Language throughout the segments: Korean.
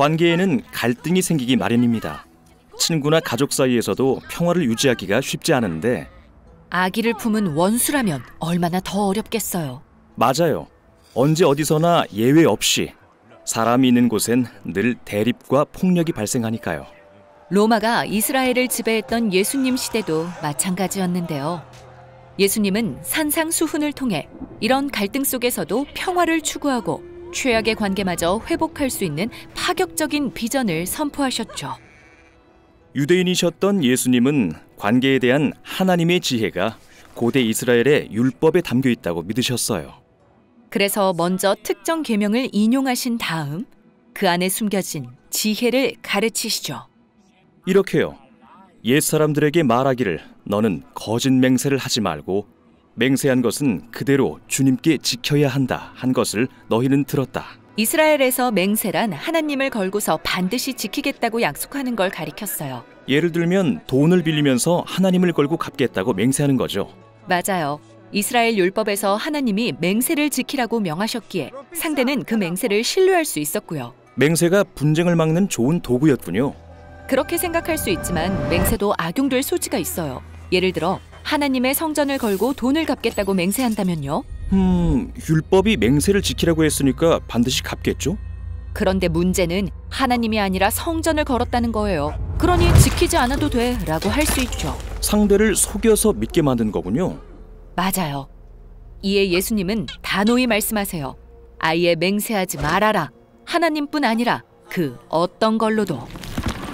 관계에는 갈등이 생기기 마련입니다. 친구나 가족 사이에서도 평화를 유지하기가 쉽지 않은데 아기를 품은 원수라면 얼마나 더 어렵겠어요. 맞아요. 언제 어디서나 예외 없이 사람이 있는 곳엔 늘 대립과 폭력이 발생하니까요. 로마가 이스라엘을 지배했던 예수님 시대도 마찬가지였는데요. 예수님은 산상수훈을 통해 이런 갈등 속에서도 평화를 추구하고 최악의 관계마저 회복할 수 있는 파격적인 비전을 선포하셨죠. 유대인이셨던 예수님은 관계에 대한 하나님의 지혜가 고대 이스라엘의 율법에 담겨 있다고 믿으셨어요. 그래서 먼저 특정 계명을 인용하신 다음 그 안에 숨겨진 지혜를 가르치시죠. 이렇게요. 옛사람들에게 말하기를 너는 거짓 맹세를 하지 말고 맹세한 것은 그대로 주님께 지켜야 한다 한 것을 너희는 들었다. 이스라엘에서 맹세란 하나님을 걸고서 반드시 지키겠다고 약속하는 걸 가리켰어요. 예를 들면 돈을 빌리면서 하나님을 걸고 갚겠다고 맹세하는 거죠. 맞아요. 이스라엘 율법에서 하나님이 맹세를 지키라고 명하셨기에 상대는 그 맹세를 신뢰할 수 있었고요. 맹세가 분쟁을 막는 좋은 도구였군요. 그렇게 생각할 수 있지만 맹세도 악용될 소지가 있어요. 예를 들어 하나님의 성전을 걸고 돈을 갚겠다고 맹세한다면요. 율법이 맹세를 지키라고 했으니까 반드시 갚겠죠? 그런데 문제는 하나님이 아니라 성전을 걸었다는 거예요. 그러니 지키지 않아도 돼 라고 할 수 있죠. 상대를 속여서 믿게 만든 거군요. 맞아요. 이에 예수님은 단호히 말씀하세요. 아예 맹세하지 말아라. 하나님뿐 아니라 그 어떤 걸로도.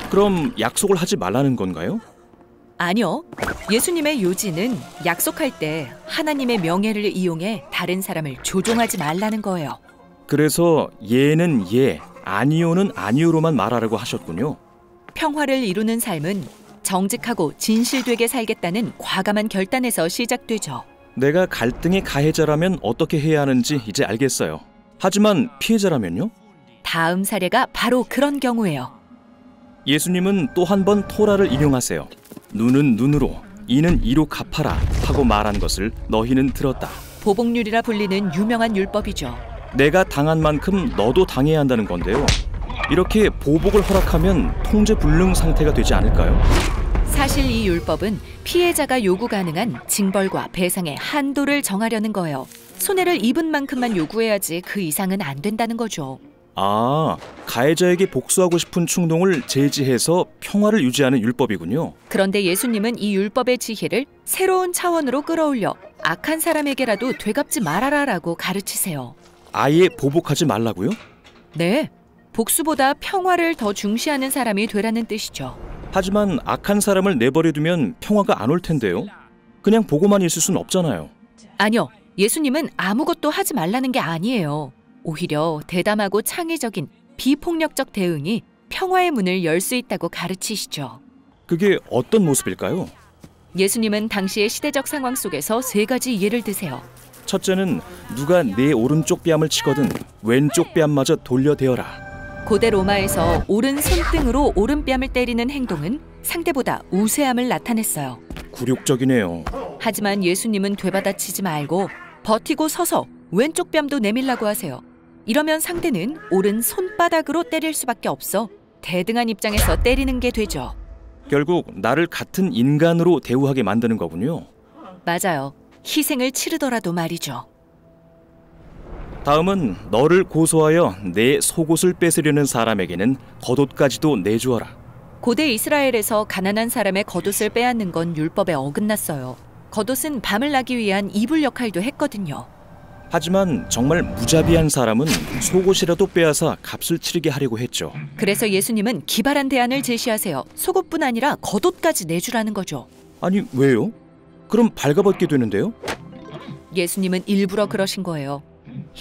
그럼 약속을 하지 말라는 건가요? 아니요. 예수님의 요지는 약속할 때 하나님의 명예를 이용해 다른 사람을 조종하지 말라는 거예요. 그래서 예는 예, 아니요는 아니요로만 말하라고 하셨군요. 평화를 이루는 삶은 정직하고 진실되게 살겠다는 과감한 결단에서 시작되죠. 내가 갈등의 가해자라면 어떻게 해야 하는지 이제 알겠어요. 하지만 피해자라면요? 다음 사례가 바로 그런 경우예요. 예수님은 또 한 번 토라를 인용하세요. 눈은 눈으로, 이는 이로 갚아라 하고 말한 것을 너희는 들었다. 보복률이라 불리는 유명한 율법이죠. 내가 당한 만큼 너도 당해야 한다는 건데요. 이렇게 보복을 허락하면 통제불능 상태가 되지 않을까요? 사실 이 율법은 피해자가 요구 가능한 징벌과 배상의 한도를 정하려는 거예요. 손해를 입은 만큼만 요구해야지 그 이상은 안 된다는 거죠. 아, 가해자에게 복수하고 싶은 충동을 제지해서 평화를 유지하는 율법이군요. 그런데 예수님은 이 율법의 지혜를 새로운 차원으로 끌어올려 악한 사람에게라도 되갚지 말아라라고 가르치세요. 아예 보복하지 말라고요? 네, 복수보다 평화를 더 중시하는 사람이 되라는 뜻이죠. 하지만 악한 사람을 내버려두면 평화가 안 올 텐데요. 그냥 보고만 있을 순 없잖아요. 아니요, 예수님은 아무것도 하지 말라는 게 아니에요. 오히려 대담하고 창의적인 비폭력적 대응이 평화의 문을 열 수 있다고 가르치시죠. 그게 어떤 모습일까요? 예수님은 당시의 시대적 상황 속에서 세 가지 예를 드세요. 첫째는 누가 내 오른쪽 뺨을 치거든 왼쪽 뺨마저 돌려대어라. 고대 로마에서 오른 손등으로 오른뺨을 때리는 행동은 상대보다 우세함을 나타냈어요. 굴욕적이네요. 하지만 예수님은 되받아치지 말고 버티고 서서 왼쪽 뺨도 내밀라고 하세요. 이러면 상대는 오른 손바닥으로 때릴 수밖에 없어 대등한 입장에서 때리는 게 되죠. 결국 나를 같은 인간으로 대우하게 만드는 거군요. 맞아요. 희생을 치르더라도 말이죠. 다음은 너를 고소하여 내 속옷을 뺏으려는 사람에게는 겉옷까지도 내주어라. 고대 이스라엘에서 가난한 사람의 겉옷을 빼앗는 건 율법에 어긋났어요. 겉옷은 밤을 나기 위한 이불 역할도 했거든요. 하지만 정말 무자비한 사람은 속옷이라도 빼앗아 값을 치르게 하려고 했죠. 그래서 예수님은 기발한 대안을 제시하세요. 속옷뿐 아니라 겉옷까지 내주라는 거죠. 아니 왜요? 그럼 발가벗게 되는데요? 예수님은 일부러 그러신 거예요.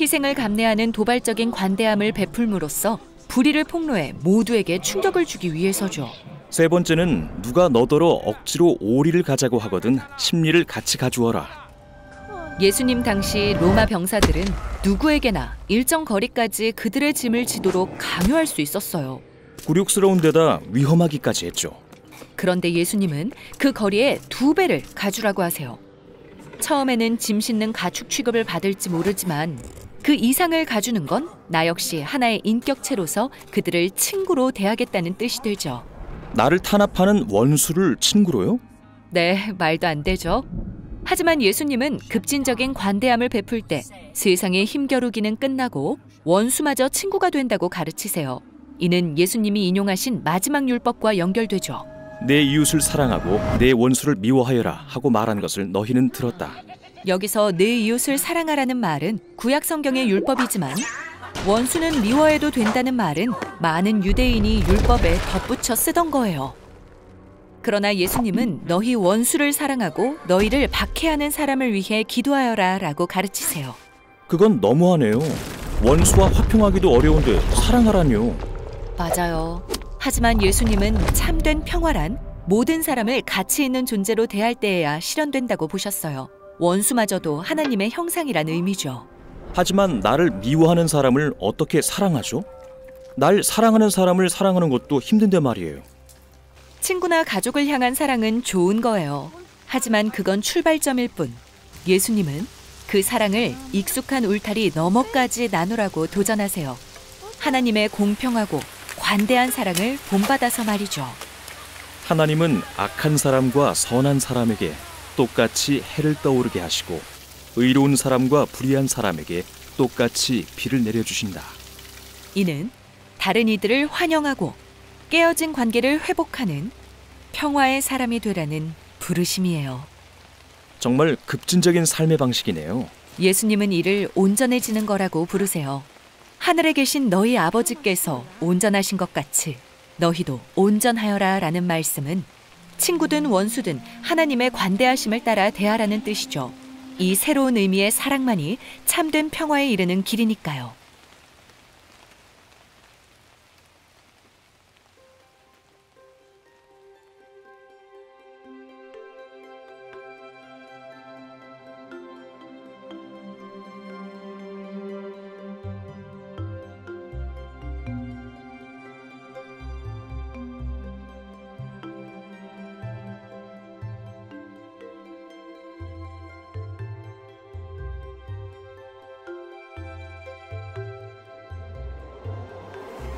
희생을 감내하는 도발적인 관대함을 베풀므로써 불의를 폭로해 모두에게 충격을 주기 위해서죠. 세 번째는 누가 너더러 억지로 오리를 가자고 하거든 심리를 같이 가주어라. 예수님 당시 로마 병사들은 누구에게나 일정 거리까지 그들의 짐을 지도록 강요할 수 있었어요. 굴욕스러운 데다 위험하기까지 했죠. 그런데 예수님은 그 거리에 2배를 가주라고 하세요. 처음에는 짐 싣는 가축 취급을 받을지 모르지만 그 이상을 가주는 건 나 역시 하나의 인격체로서 그들을 친구로 대하겠다는 뜻이 되죠. 나를 탄압하는 원수를 친구로요? 네, 말도 안 되죠. 하지만 예수님은 급진적인 관대함을 베풀 때 세상의 힘겨루기는 끝나고 원수마저 친구가 된다고 가르치세요. 이는 예수님이 인용하신 마지막 율법과 연결되죠. 내 이웃을 사랑하고 내 원수를 미워하여라 하고 말한 것을 너희는 들었다. 여기서 내 이웃을 사랑하라는 말은 구약 성경의 율법이지만 원수는 미워해도 된다는 말은 많은 유대인이 율법에 덧붙여 쓰던 거예요. 그러나 예수님은 너희 원수를 사랑하고 너희를 박해하는 사람을 위해 기도하여라 라고 가르치세요. 그건 너무하네요. 원수와 화평하기도 어려운데 사랑하라니요. 맞아요. 하지만 예수님은 참된 평화란 모든 사람을 가치 있는 존재로 대할 때에야 실현된다고 보셨어요. 원수마저도 하나님의 형상이란 의미죠. 하지만 나를 미워하는 사람을 어떻게 사랑하죠? 날 사랑하는 사람을 사랑하는 것도 힘든데 말이에요. 친구나 가족을 향한 사랑은 좋은 거예요. 하지만 그건 출발점일 뿐. 예수님은 그 사랑을 익숙한 울타리 너머까지 나누라고 도전하세요. 하나님의 공평하고 관대한 사랑을 본받아서 말이죠. 하나님은 악한 사람과 선한 사람에게 똑같이 해를 떠오르게 하시고 의로운 사람과 불의한 사람에게 똑같이 비를 내려주신다. 이는 다른 이들을 환영하고 깨어진 관계를 회복하는 평화의 사람이 되라는 부르심이에요. 정말 급진적인 삶의 방식이네요. 예수님은 이를 온전해지는 거라고 부르세요. 하늘에 계신 너희 아버지께서 온전하신 것 같이 너희도 온전하여라 라는 말씀은 친구든 원수든 하나님의 관대하심을 따라 대하라는 뜻이죠. 이 새로운 의미의 사랑만이 참된 평화에 이르는 길이니까요.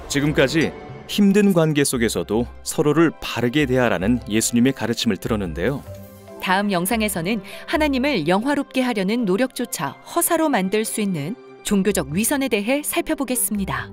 지금까지 힘든 관계 속에서도 서로를 바르게 대하라는 예수님의 가르침을 들었는데요. 다음 영상에서는 하나님을 영화롭게 하려는 노력조차 허사로 만들 수 있는 종교적 위선에 대해 살펴보겠습니다.